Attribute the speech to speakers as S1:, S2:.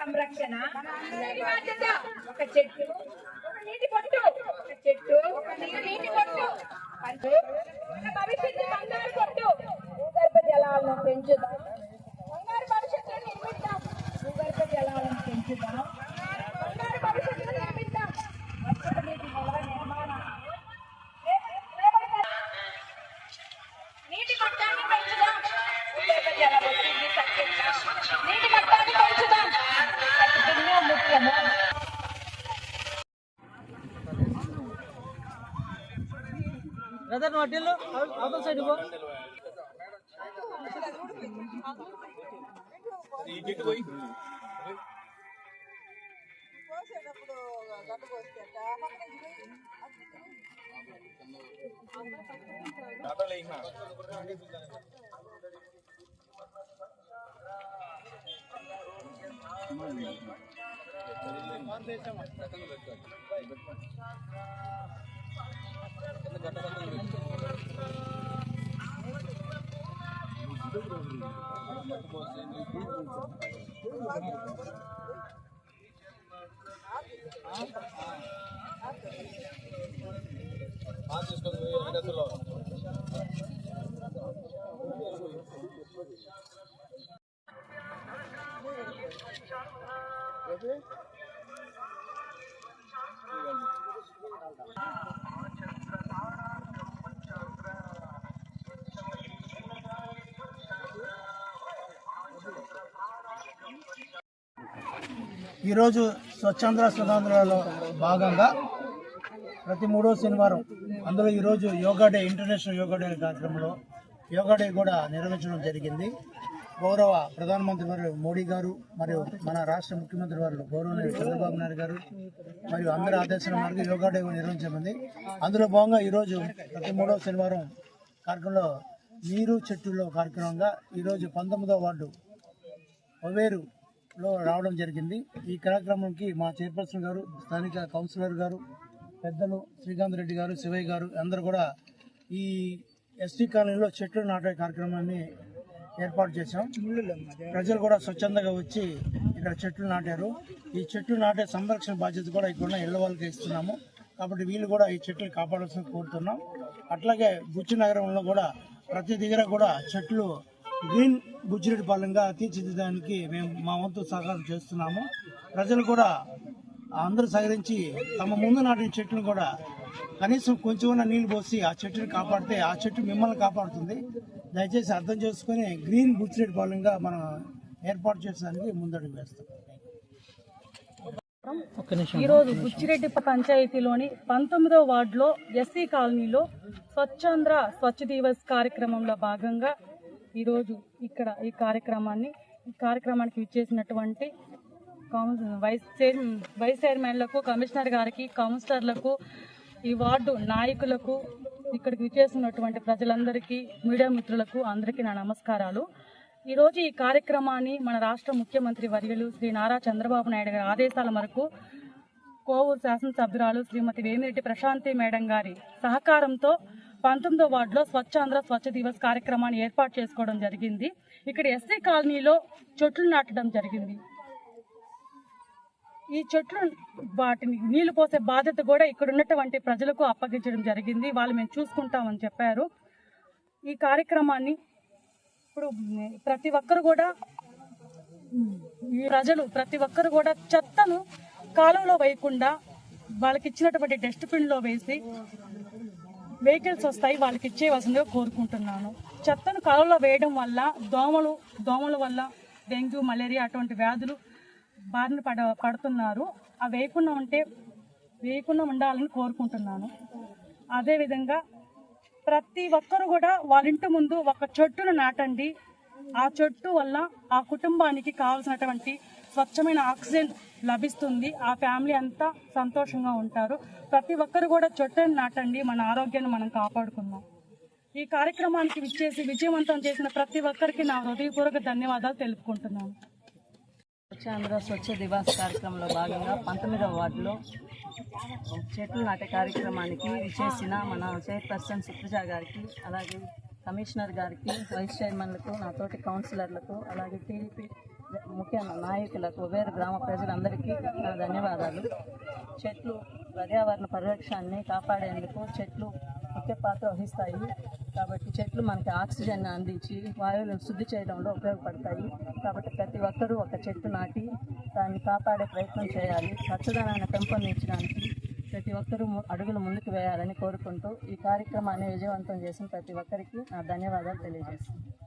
S1: సంరక్షణ ఒక చెట్టు ఒక నీటి పొట్టు, ఒక చెట్టు ఒక నీటి పొట్టు, మన భవిష్యత్తు బంగారు పొట్టు. భూగర్భ జలాలను పెంచుదాం, బంగారు భవిష్యత్తును నిర్మిద్దాం. భూగర్భ జలాలను పెంచుదాం, బంగారు భవిష్యత్తును నిర్మిద్దాం. వర్షపు నీటి నిల్వ నిర్మాణం, నీటి మట్టాన్ని పెంచుదాం. భూగర్భ జల ఒత్తిడిని తగ్గిద్దాం, నీటి మట్టాన్ని పెంచుదాం. ఎన్నో ముఖ్యము.
S2: బ్రదర్ వడ్డీలు అవతల సైడ్ పో.
S3: ఈరోజు స్వచ్ఛాంధ్ర స్వతంత్రాలలో భాగంగా ప్రతి మూడో శనివారం, అందులో ఈరోజు yoga day, international yoga day కార్యక్రమంలో యోగా డే కూడా నిర్వహించడం జరిగింది. గౌరవ ప్రధానమంత్రి వారు మోడీ గారు మరియు మన రాష్ట్ర ముఖ్యమంత్రి వారు గౌరవనీయులు చంద్రబాబు నాయుడు గారు మరియు అందరి ఆదేశాల మేరకు యోగా డే నిర్వహించబడింది. అందులో భాగంగా ఈరోజు ప్రతి మూడవ శనివారం కార్యక్రమంలో నీరు చెట్టులో కార్యక్రమంగా ఈరోజు 19వ వార్డు ఒవేరులో రావడం జరిగింది. ఈ కార్యక్రమానికి మా చైర్పర్సన్ గారు, స్థానిక కౌన్సిలర్ గారు, పెద్దలు శ్రీకాంత్ రెడ్డి గారు, శివయ్య గారు అందరూ కూడా ఈ ఎస్టీ కాలనీలో చెట్లు నాటే కార్యక్రమాన్ని ఏర్పాటు చేశాం. ప్రజలు కూడా స్వచ్ఛందంగా వచ్చి ఇక్కడ చెట్లు నాటారు. ఈ చెట్లు నాటే సంరక్షణ బాధ్యత కూడా ఇక్కడ ఇళ్ల వాళ్ళకి ఇస్తున్నాము. కాబట్టి వీళ్ళు కూడా ఈ చెట్లు కాపాడాల్సిన కోరుతున్నాం. అట్లాగే బుచ్చి నగరంలో కూడా ప్రతి దగ్గర కూడా చెట్లు గ్రీన్ బుచ్చిరెడ్డిపాలెంగా తీర్చిదిద్దడానికి మేము మా వంతు సహకారం చేస్తున్నాము. ప్రజలు కూడా అందరూ సహకరించి తమ ముందు నాటిన చెట్లను కూడా కనీసం కొంచెం నీళ్లు పోసి ఆ చెట్టుని కాపాడితే ఆ చెట్టు మిమ్మల్ని కాపాడుతుంది. దయచేసి అర్థం చేసుకుని గ్రీన్ బుచ్చిరెడ్డిపాలెంగా మనం ఏర్పాటు చేయడానికి ముందడుగు వేస్తాం.
S4: ఈరోజు బుచ్చిరెడ్డి పంచాయతీలోని 19వ వార్డులో ఎస్సీ కాలనీలో స్వచ్ఛాంధ్ర స్వచ్ఛ దివస్ కార్యక్రమంలో భాగంగా ఈరోజు ఇక్కడ ఈ కార్యక్రమానికి విచ్చేసినటువంటి వైస్ చైర్మన్లకు, కమిషనర్ గారికి, కౌన్సిలర్లకు, ఈ వార్డు నాయకులకు, ఇక్కడికి విచ్చేసినటువంటి ప్రజలందరికీ, మీడియా మిత్రులకు అందరికీ నా నమస్కారాలు. ఈరోజు ఈ కార్యక్రమాన్ని మన రాష్ట్ర ముఖ్యమంత్రి వర్యులు శ్రీ నారా చంద్రబాబు నాయుడు గారి ఆదేశాల మేరకు కోవూరు శాసనసభ్యురాలు శ్రీమతి వేమిరెడ్డి ప్రశాంతి మేడం గారి సహకారంతో 19వ వార్డులో స్వచ్ఛాంధ్ర స్వచ్ఛ దివస్ కార్యక్రమాన్ని ఏర్పాటు చేసుకోవడం జరిగింది. ఇక్కడ ఎస్సీ కాలనీలో చెట్లు నాటడం జరిగింది. ఈ చెట్లు వాటిని నీళ్లు పోసే బాధ్యత కూడా ఇక్కడ ఉన్నటువంటి ప్రజలకు అప్పగించడం జరిగింది. వాళ్ళు మేము చూసుకుంటామని చెప్పారు. ఈ కార్యక్రమాన్ని ఇప్పుడు ప్రతి ఒక్కరు కూడా చెత్తను కాలువలో వేయకుండా వాళ్ళకి ఇచ్చినటువంటి డస్ట్బిన్లో వేసి వెహికల్స్ వస్తాయి వాళ్ళకి ఇచ్చేవలసిందిగా కోరుకుంటున్నాను. చెత్తను కాలువలో వేయడం వల్ల దోమల వల్ల డెంగ్యూ, మలేరియా అటువంటి వ్యాధులు బారిన పడుతున్నారు. ఆ వేయకుండా ఉండాలని కోరుకుంటున్నాను. అదేవిధంగా ప్రతి ఒక్కరు కూడా వాళ్ళ ఇంటి ముందు ఒక చెట్టును నాటండి. ఆ చెట్టు వల్ల ఆ కుటుంబానికి కావాల్సినటువంటి స్వచ్ఛమైన ఆక్సిజన్ లభిస్తుంది. ఆ ఫ్యామిలీ అంతా సంతోషంగా ఉంటారు. ప్రతి ఒక్కరు కూడా చెట్టును నాటండి. మన ఆరోగ్యాన్ని మనం కాపాడుకుందాం. ఈ కార్యక్రమానికి విజయవంతం చేసిన ప్రతి ఒక్కరికి నా హృదయపూర్వక ధన్యవాదాలు తెలుపుకుంటున్నాను.
S2: స్వచ్ఛాంధ్ర స్వచ్ఛ దివాస్ కార్యక్రమంలో భాగంగా 19వ వార్డులో చెట్లు నాటే కార్యక్రమానికి విచ్చేసిన మన చైర్పర్సన్ సుప్రజ గారికి, అలాగే కమిషనర్ గారికి, వైస్ చైర్మన్లకు, నాతోటి కౌన్సిలర్లకు, అలాగే టీడీపీ ముఖ్య నాయకులకు ఉభయ గ్రామ ప్రజలందరికీ నా ధన్యవాదాలు. చెట్లు పర్యావరణ పరిరక్షణని కాపాడేందుకు చెట్లు ముఖ్య పాత్ర వహిస్తాయి. కాబట్టి చెట్లు మనకి ఆక్సిజన్ అందించి వాయువులను శుద్ధి చేయడంలో ఉపయోగపడతాయి. కాబట్టి ప్రతి ఒక్కరూ ఒక చెట్టు నాటి దాన్ని కాపాడే ప్రయత్నం చేయాలి. పచ్చదనాన్ని పెంపొందించడానికి ప్రతి ఒక్కరూ అడుగులు ముందుకు వేయాలని కోరుకుంటూ ఈ కార్యక్రమాన్ని విజయవంతం చేసిన ప్రతి ఒక్కరికి నా ధన్యవాదాలు తెలియజేస్తున్నాను.